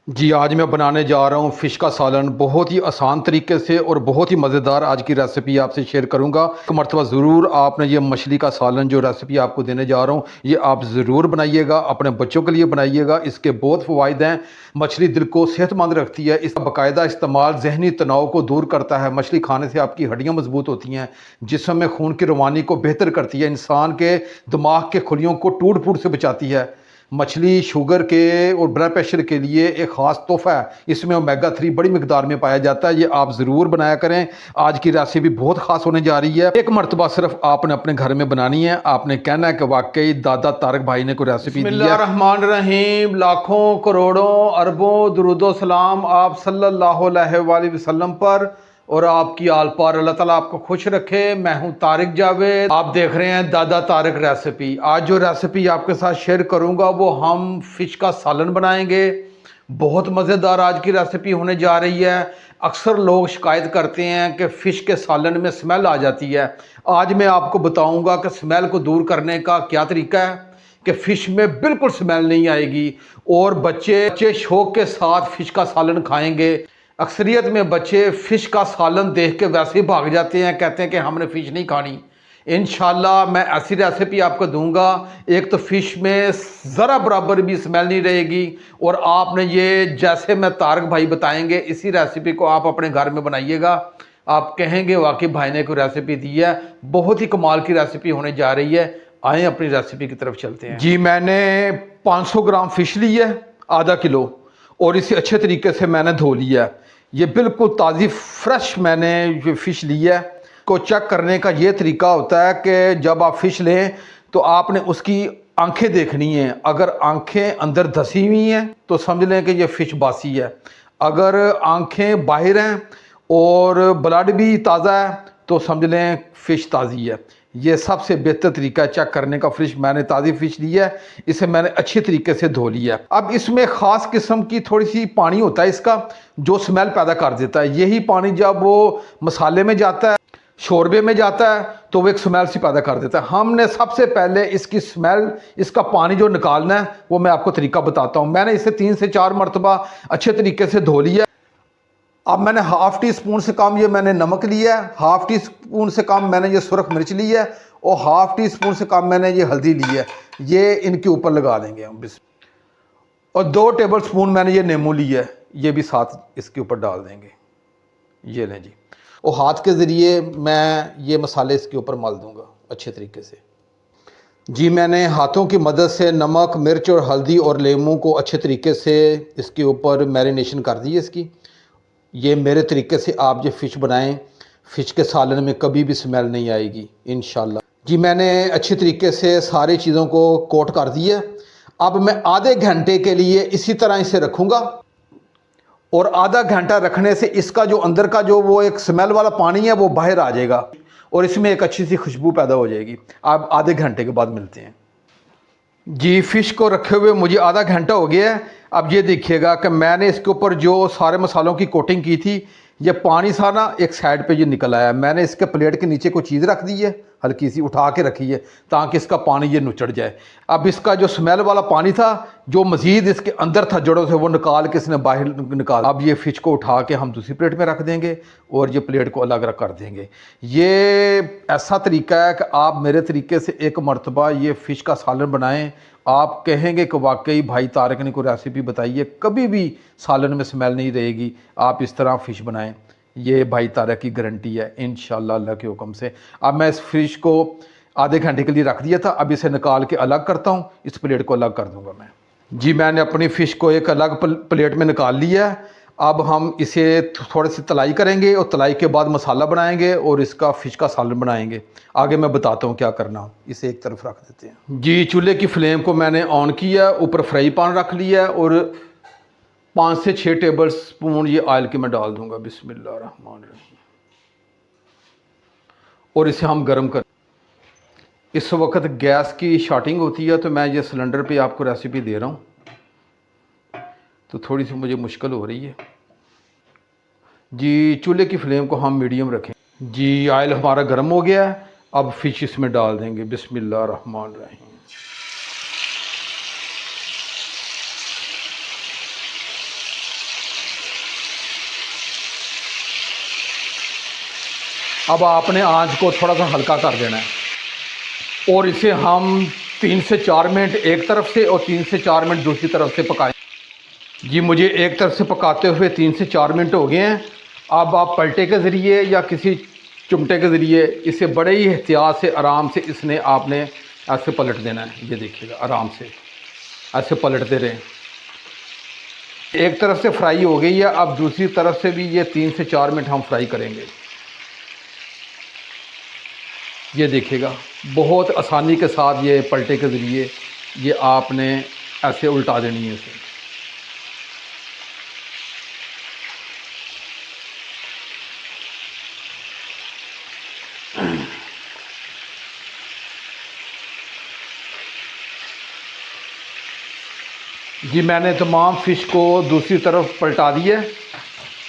जी, आज मैं बनाने जा रहा हूँ फ़िश का सालन बहुत ही आसान तरीके से और बहुत ही मज़ेदार आज की रेसिपी आपसे शेयर करूँगा। एक मर्तबा ज़रूर आपने ये मछली का सालन जो रेसिपी आपको देने जा रहा हूँ, ये आप ज़रूर बनाइएगा, अपने बच्चों के लिए बनाइएगा। इसके बहुत फ़वाइद हैं। मछली दिल को सेहतमंद रखती है, इसका बाकायदा इस्तेमाल ज़हनी तनाव को दूर करता है। मछली खाने से आपकी हड्डियाँ मज़बूत होती हैं, जिस्म में खून की रवानी को बेहतर करती है, इंसान के दिमाग के खुलियों को टूट-फूट से बचाती है। मछली शुगर के और ब्लड प्रेशर के लिए एक ख़ास तोहफ़ा है। इसमें ओमेगा 3 बड़ी मिकदार में पाया जाता है। ये आप ज़रूर बनाया करें। आज की रेसिपी बहुत ख़ास होने जा रही है। एक मर्तबा सिर्फ आपने अपने घर में बनानी है। आपने कहना है कि वाकई दादा तारक भाई ने कोई रेसिपी दी है। बिस्मिल्लाहिर्रहमानिर्रहीम। लाखों करोड़ों अरबों दुरूदो सलाम आप सल्लल्लाहु अलैहि वसल्लम पर और आपकी आल पार। अल्लाह ताला आपको खुश रखे। मैं हूं तारिक जावेद, आप देख रहे हैं दादा तारिक रेसिपी। आज जो रेसिपी आपके साथ शेयर करूंगा वो हम फ़िश का सालन बनाएंगे। बहुत मज़ेदार आज की रेसिपी होने जा रही है। अक्सर लोग शिकायत करते हैं कि फ़िश के सालन में स्मेल आ जाती है। आज मैं आपको बताऊंगा कि स्मेल को दूर करने का क्या तरीका है कि फ़िश में बिल्कुल स्मेल नहीं आएगी और बच्चे शौक के साथ फ़िश का सालन खाएंगे। अक्सरियत में बच्चे फ़िश का सालन देख के वैसे ही भाग जाते हैं, कहते हैं कि हमने फ़िश नहीं खानी। इंशाल्लाह मैं ऐसी रेसिपी आपको दूंगा, एक तो फ़िश में ज़रा बराबर भी स्मेल नहीं रहेगी और आपने ये जैसे मैं तारक भाई बताएंगे इसी रेसिपी को आप अपने घर में बनाइएगा। आप कहेंगे वाकई भाई ने कोई रेसिपी दी है। बहुत ही कमाल की रेसिपी होने जा रही है। आएँ अपनी रेसिपी की तरफ चलते हैं। जी, मैंने 500 ग्राम फ़िश ली है, आधा किलो, और इसे अच्छे तरीके से मैंने धो लिया है। ये बिल्कुल ताज़ी फ्रेश मैंने जो फ़िश ली है। को चेक करने का ये तरीका होता है कि जब आप फ़िश लें तो आपने उसकी आंखें देखनी हैं। अगर आंखें अंदर धसी हुई हैं तो समझ लें कि ये फ़िश बासी है। अगर आंखें बाहर हैं और ब्लड भी ताज़ा है तो समझ लें फ़िश ताज़ी है। ये सबसे बेहतर तरीका है चेक करने का। फ़िश मैंने ताज़ी फ़िश ली है, इसे मैंने अच्छी तरीके से धो लिया है। अब इसमें ख़ास किस्म की थोड़ी सी पानी होता है इसका, जो स्मेल पैदा कर देता है। यही पानी जब वो मसाले में जाता है, शोरबे में जाता है, तो वो एक स्मेल सी पैदा कर देता है। हमने सबसे पहले इसकी स्मेल, इसका पानी जो निकालना है वो मैं आपको तरीका बताता हूँ। मैंने इसे 3 से 4 मरतबा अच्छे तरीके से धो लिया। अब मैंने हाफ़ टी स्पून से कम ये मैंने नमक लिया है, हाफ़ टी स्पून से कम मैंने ये सुरख मिर्च ली है और हाफ़ टी स्पून से कम मैंने ये हल्दी ली है। ये इनके ऊपर लगा देंगे हम। और 2 टेबल स्पून मैंने ये नींबू लिया है, ये भी साथ इसके ऊपर डाल देंगे। ये लें जी। और हाथ के ज़रिए मैं ये मसाले इसके ऊपर मल दूंगा अच्छे तरीके से। जी, मैंने हाथों की मदद से नमक, मिर्च और हल्दी और नींबू को अच्छे तरीके से इसके ऊपर मैरिनेशन कर दी है इसकी। ये मेरे तरीके से आप जो फ़िश बनाएं, फ़िश के सालन में कभी भी स्मेल नहीं आएगी इंशाल्लाह। जी, मैंने अच्छी तरीके से सारी चीज़ों को कोट कर दिया। अब मैं आधे घंटे के लिए इसी तरह इसे रखूँगा और आधा घंटा रखने से इसका जो अंदर का जो वो एक स्मेल वाला पानी है वो बाहर आ जाएगा और इसमें एक अच्छी सी खुशबू पैदा हो जाएगी। आप आधे घंटे के बाद मिलते हैं। जी, फ़िश को रखे हुए मुझे आधा घंटा हो गया है। अब ये देखिएगा कि मैंने इसके ऊपर जो सारे मसालों की कोटिंग की थी, ये पानी सा ना एक साइड पे ये निकल आया। मैंने इसके प्लेट के नीचे कोई चीज़ रख दी है, हल्की सी उठा के रखी है ताकि इसका पानी ये नुचड़ जाए। अब इसका जो स्मेल वाला पानी था, जो मज़ीद इसके अंदर था जड़ों से, वो निकाल के इसने बाहर निकाल। अब ये फ़िश को उठा के हम दूसरी प्लेट में रख देंगे और ये प्लेट को अलग रख कर देंगे। ये ऐसा तरीका है कि आप मेरे तरीके से एक मरतबा ये फ़िश का सालन बनाएं। आप कहेंगे कि वाकई भाई तारक ने कोई रेसिपी बताई है, कभी भी सालन में स्मेल नहीं रहेगी। आप इस तरह फ़िश बनाएं, ये भाई तारक की गारंटी है इंशाल्लाह अल्लाह के हुक्म से। अब मैं इस फ़िश को आधे घंटे के लिए रख दिया था। अब इसे निकाल के अलग करता हूँ, इस प्लेट को अलग कर दूँगा मैं। जी, मैंने अपनी फ़िश को एक अलग प्लेट में निकाल लिया है। अब हम इसे थोड़ी सी तलाई करेंगे और तलाई के बाद मसाला बनाएंगे और इसका फ़िश का सालन बनाएंगे। आगे मैं बताता हूँ क्या करना। इसे एक तरफ रख देते हैं। जी, चूल्हे की फ्लेम को मैंने ऑन किया, ऊपर फ्राई पैन रख लिया है और 5 से 6 टेबल स्पून ये ऑयल के मैं डाल दूँगा। बिस्मिल्लाहिर्रहमानिर्रहीम। और इसे हम गर्म कर। इस वक्त गैस की शॉर्टिंग होती है तो मैं ये सिलेंडर पे आपको रेसिपी दे रहा हूँ, तो थोड़ी सी मुझे मुश्किल हो रही है। जी, चूल्हे की फ्लेम को हम मीडियम रखें। जी, ऑयल हमारा गर्म हो गया है। अब फ़िश इसमें डाल देंगे। बिस्मिल्लाहिर्रहमानिर्रहीम। अब आपने आंच को थोड़ा सा हल्का कर देना है और इसे हम 3 से 4 मिनट एक तरफ से और 3 से 4 मिनट दूसरी तरफ से पकाएं। जी मुझे एक तरफ से पकाते हुए 3 से 4 मिनट हो गए हैं। अब आप पलटे के ज़रिए या किसी चिमटे के ज़रिए इसे बड़े ही एहतियात से आराम से इसने आपने ऐसे पलट देना है। ये देखिएगा आराम से ऐसे पलटते रहें। एक तरफ से फ्राई हो गई है, अब दूसरी तरफ से भी ये 3 से 4 मिनट हम फ्राई करेंगे। ये देखिएगा बहुत आसानी के साथ ये पलटे के ज़रिए ये आपने ऐसे उल्टा देनी है इसे। जी मैंने तमाम फ़िश को दूसरी तरफ पलटा दिया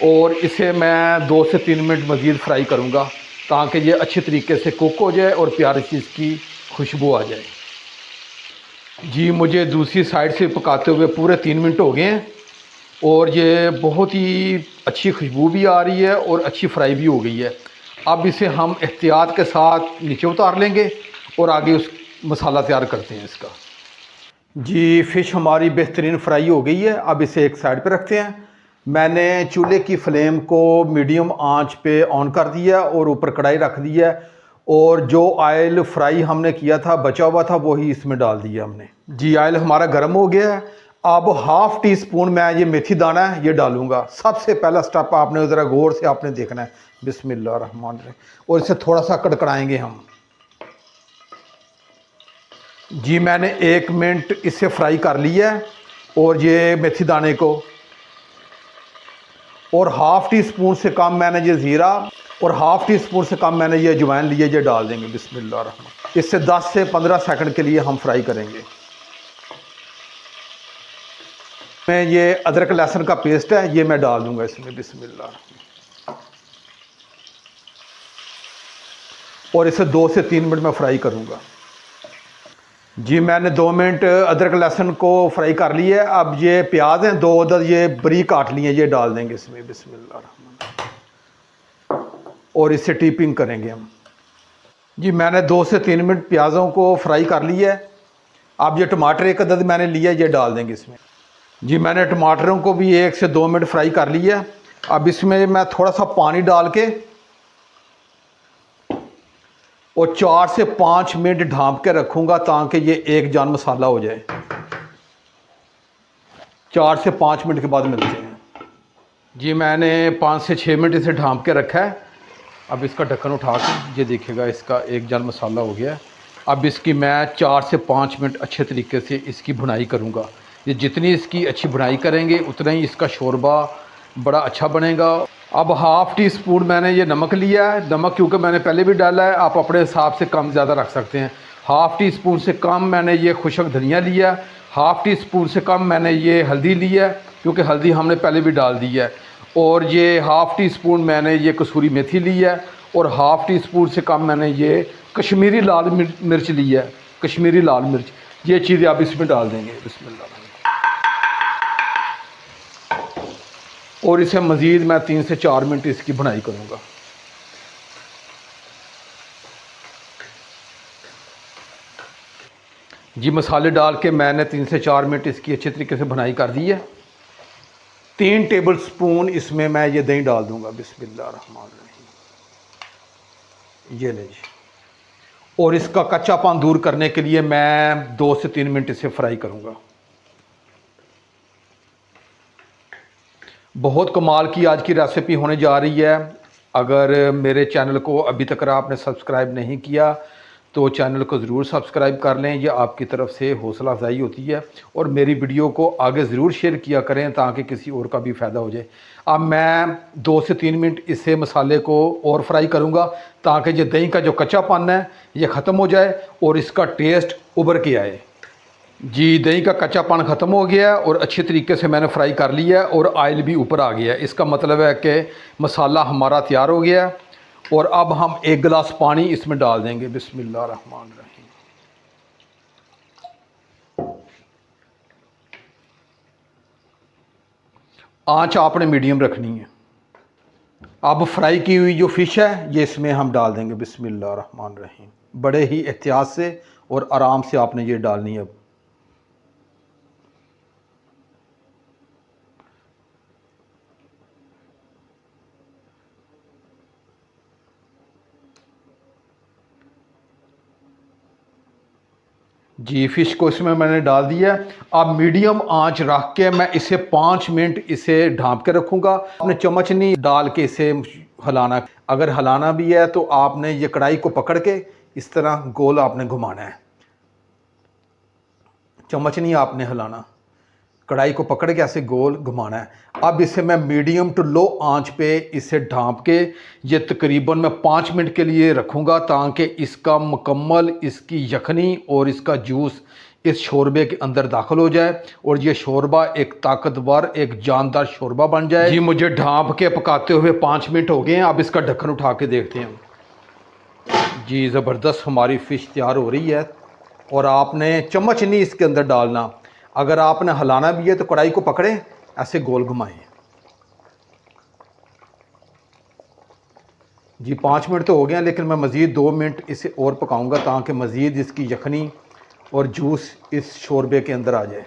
और इसे मैं 2 से 3 मिनट मज़ीद फ्राई करूँगा ताकि ये अच्छे तरीके से कुक हो जाए और प्यारी सी इसकी खुशबू आ जाए। जी मुझे दूसरी साइड से पकाते हुए पूरे 3 मिनट हो गए हैं और ये बहुत ही अच्छी खुशबू भी आ रही है और अच्छी फ्राई भी हो गई है। अब इसे हम एहतियात के साथ नीचे उतार लेंगे और आगे उस मसाला तैयार करते हैं इसका। जी फ़िश हमारी बेहतरीन फ्राई हो गई है। अब इसे एक साइड पे रखते हैं। मैंने चूल्हे की फ्लेम को मीडियम आंच पे ऑन कर दिया और ऊपर कढ़ाई रख दी है और जो ऑयल फ्राई हमने किया था बचा हुआ था वही इसमें डाल दिया हमने। जी ऑयल हमारा गर्म हो गया है। अब हाफ़ टी स्पून मैं ये मेथी दाना है ये डालूँगा। सबसे पहला स्टेप आपने ज़रा गौर से आपने देखना है। बिस्मिल्लाह रहमान रहीम। और इसे थोड़ा सा कड़कड़ाएँगे हम। जी मैंने 1 मिनट इसे फ्राई कर लिया है और ये मेथी दाने को और हाफ़ टी स्पून से कम मैंने ये ज़ीरा और हाफ़ टी स्पून से कम मैंने ये अजवाइन लिए ये डाल देंगे। बिस्मिल्लाह रहमान। इससे 10 से 15 सेकंड के लिए हम फ्राई करेंगे। मैं ये अदरक लहसुन का पेस्ट है ये मैं डाल दूंगा इसमें। बिस्मिल्लाह। और इसे 2 से 3 मिनट में फ्राई करूंगा। जी मैंने 2 मिनट अदरक लहसुन को फ्राई कर लिया है। अब ये प्याज हैं 2 अदद ये बरीक काट लिए ये डाल देंगे इसमें। बिस्मिल्लाह रहमान। और इसे टीपिंग करेंगे हम। जी मैंने 2 से 3 मिनट प्याज़ों को फ्राई कर लिया है। अब ये टमाटर 1 अदद मैंने लिया ये डाल देंगे इसमें। जी मैंने टमाटरों को भी 1 से 2 मिनट फ्राई कर लिया है। अब इसमें मैं थोड़ा सा पानी डाल के और 4 से 5 मिनट ढाँप के रखूँगा ताकि ये एक जान मसाला हो जाए। 4 से 5 मिनट के बाद मिलते हैं। जी मैंने 5 से 6 मिनट इसे ढाँप के रखा है। अब इसका ढक्कन उठा के ये देखिएगा इसका एक जान मसाला हो गया है। अब इसकी मैं 4 से 5 मिनट अच्छे तरीके से इसकी भुनाई करूँगा। ये जितनी इसकी अच्छी भुनाई करेंगे उतना ही इसका शोरबा बड़ा अच्छा बनेगा। अब हाफ़ टी स्पून मैंने ये नमक लिया है। नमक क्योंकि मैंने पहले भी डाला है आप अपने हिसाब से कम ज़्यादा रख सकते हैं। हाफ़ टी स्पून से कम मैंने ये खुशक धनिया लिया है। हाफ़ टी स्पून से कम मैंने ये हल्दी ली है क्योंकि हल्दी हमने पहले भी डाल दी है। और ये हाफ़ टी स्पून मैंने ये कसूरी मेथी ली है और हाफ़ टी स्पून से कम मैंने ये कश्मीरी लाल मिर्च ली है। कश्मीरी लाल मिर्च ये चीज़ें आप इसमें डाल देंगे। बिस्मिल्लाह। और इसे मज़ीद मैं 3 से 4 मिनट इसकी भुनाई करूँगा। जी मसाले डाल के मैंने 3 से 4 मिनट इसकी अच्छे तरीके से भुनाई कर दी है। 3 टेबल स्पून इसमें मैं ये दही डाल दूँगा। बिस्मिल्लाह रहमान रहीम। ये ले जी। और इसका कच्चापन दूर करने के लिए मैं 2 से 3 मिनट इसे फ्राई करूँगा। बहुत कमाल की आज की रेसिपी होने जा रही है। अगर मेरे चैनल को अभी तक आपने सब्सक्राइब नहीं किया तो चैनल को ज़रूर सब्सक्राइब कर लें। ये आपकी तरफ से हौसला अफजाई होती है और मेरी वीडियो को आगे ज़रूर शेयर किया करें ताकि किसी और का भी फ़ायदा हो जाए। अब मैं 2 से 3 मिनट इसे मसाले को और फ्राई करूँगा ताकि ये दही का जो कच्चापन है ये ख़त्म हो जाए और इसका टेस्ट उभर के आए। जी दही का कच्चापन ख़त्म हो गया है और अच्छे तरीके से मैंने फ्राई कर लिया है और आयल भी ऊपर आ गया है। इसका मतलब है कि मसाला हमारा तैयार हो गया है। और अब हम 1 गिलास पानी इसमें डाल देंगे। बिस्मिल्लाह रहमान रहीम। आंच आपने मीडियम रखनी है। अब फ्राई की हुई जो फ़िश है ये इसमें हम डाल देंगे। बिस्मिल्लाहिर्रहमानिर्रहीम। बड़े ही एहतियात से और आराम से आपने ये डालनी है। अब जी फ़िश को इसमें मैंने डाल दिया है। अब मीडियम आंच रख के मैं इसे 5 मिनट इसे ढाँप के रखूँगा। आपने चम्मच नहीं डाल के इसे हिलाना। अगर हिलाना भी है तो आपने ये कढ़ाई को पकड़ के इस तरह गोल आपने घुमाना है, चम्मच नहीं आपने हिलाना, कढ़ाई को पकड़ के ऐसे गोल घुमाना है। अब इसे मैं मीडियम टू लो आंच पे इसे ढाँप के ये तकरीबन मैं 5 मिनट के लिए रखूँगा ताकि इसका मुकम्मल इसकी यखनी और इसका जूस इस शोरबे के अंदर दाखिल हो जाए और ये शोरबा एक ताकतवर एक जानदार शोरबा बन जाए। जी मुझे ढाँप के पकाते हुए 5 मिनट हो गए हैं। अब इसका ढक्कन उठा के देखते हैं। जी ज़बरदस्त हमारी फ़िश तैयार हो रही है और आपने चम्मच नहीं इसके अंदर डालना। अगर आपने हिलाना भी है तो कढ़ाई को पकड़ें, ऐसे गोल घुमाएं। जी 5 मिनट तो हो गए हैं लेकिन मैं मज़ीद 2 मिनट इसे और पकाऊंगा ताकि मज़ीद इसकी यखनी और जूस इस शोरबे के अंदर आ जाए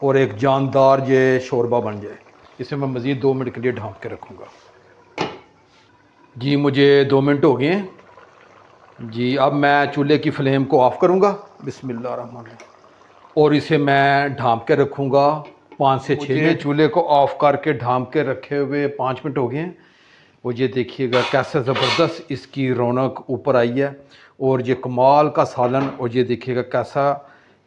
और एक जानदार ये शोरबा बन जाए। इसे मैं मज़ीद 2 मिनट के लिए ढाँप के रखूँगा। जी मुझे 2 मिनट हो गए हैं। जी अब मैं चूल्हे की फ्लेम को ऑफ़ करूँगा। बिस्मिल्लाहिर्रहमानिर्रहीम। और इसे मैं ढाँप के रखूँगा 5 से 6 मिनट। चूल्हे को ऑफ़ करके ढाँप के रखे हुए 5 मिनट हो गए हैं। वो ये देखिएगा कैसा ज़बरदस्त इसकी रौनक ऊपर आई है और ये कमाल का सालन। और ये देखिएगा कैसा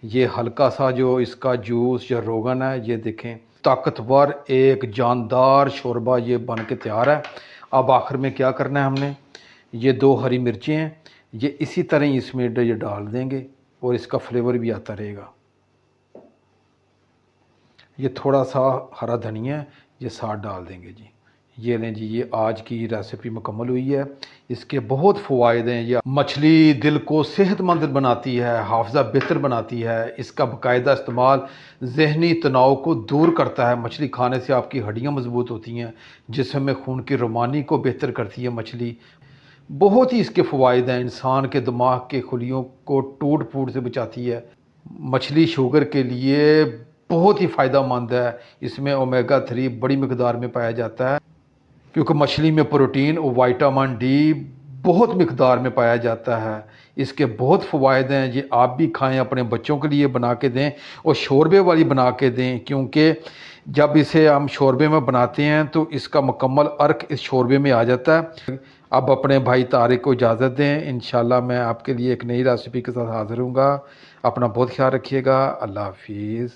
ये हल्का सा जो इसका जूस या रोगन है, ये देखें ताकतवर एक जानदार शोरबा ये बन के तैयार है। अब आखिर में क्या करना है, हमने ये 2 हरी मिर्चें हैं ये इसी तरह ही इसमें ये डाल देंगे और इसका फ्लेवर भी आता रहेगा। ये थोड़ा सा हरा धनिया ये साथ डाल देंगे। जी ये लें जी, ये आज की रेसिपी मुकम्मल हुई है। इसके बहुत फ़वाइद हैं। ये मछली दिल को सेहतमंद बनाती है, हाफ़ज़ा बेहतर बनाती है। इसका बाकायदा इस्तेमाल ज़हनी तनाव को दूर करता है। मछली खाने से आपकी हड्डियाँ मजबूत होती हैं, जिसम में खून की रवानी को बेहतर करती है मछली। बहुत ही इसके फ़वाइद हैं। इंसान के दिमाग के खुलियों को टूट फूट से बचाती है। मछली शुगर के लिए बहुत ही फ़ायदेमंद है। इसमें ओमेगा 3 बड़ी मिकदार में पाया जाता है क्योंकि मछली में प्रोटीन और विटामिन डी बहुत मिकदार में पाया जाता है। इसके बहुत फ़वाइद हैं। ये आप भी खाएं, अपने बच्चों के लिए बना के दें और शोरबे वाली बना के दें, क्योंकि जब इसे हम शोरबे में बनाते हैं तो इसका मुकम्मल अर्क इस शोरबे में आ जाता है। अब अपने भाई तारिक को इजाज़त दें। इंशाल्लाह मैं आपके लिए एक नई रेसिपी के साथ हाज़िर हूँगा। अपना बहुत ख्याल रखिएगा। अल्लाह हाफिज़।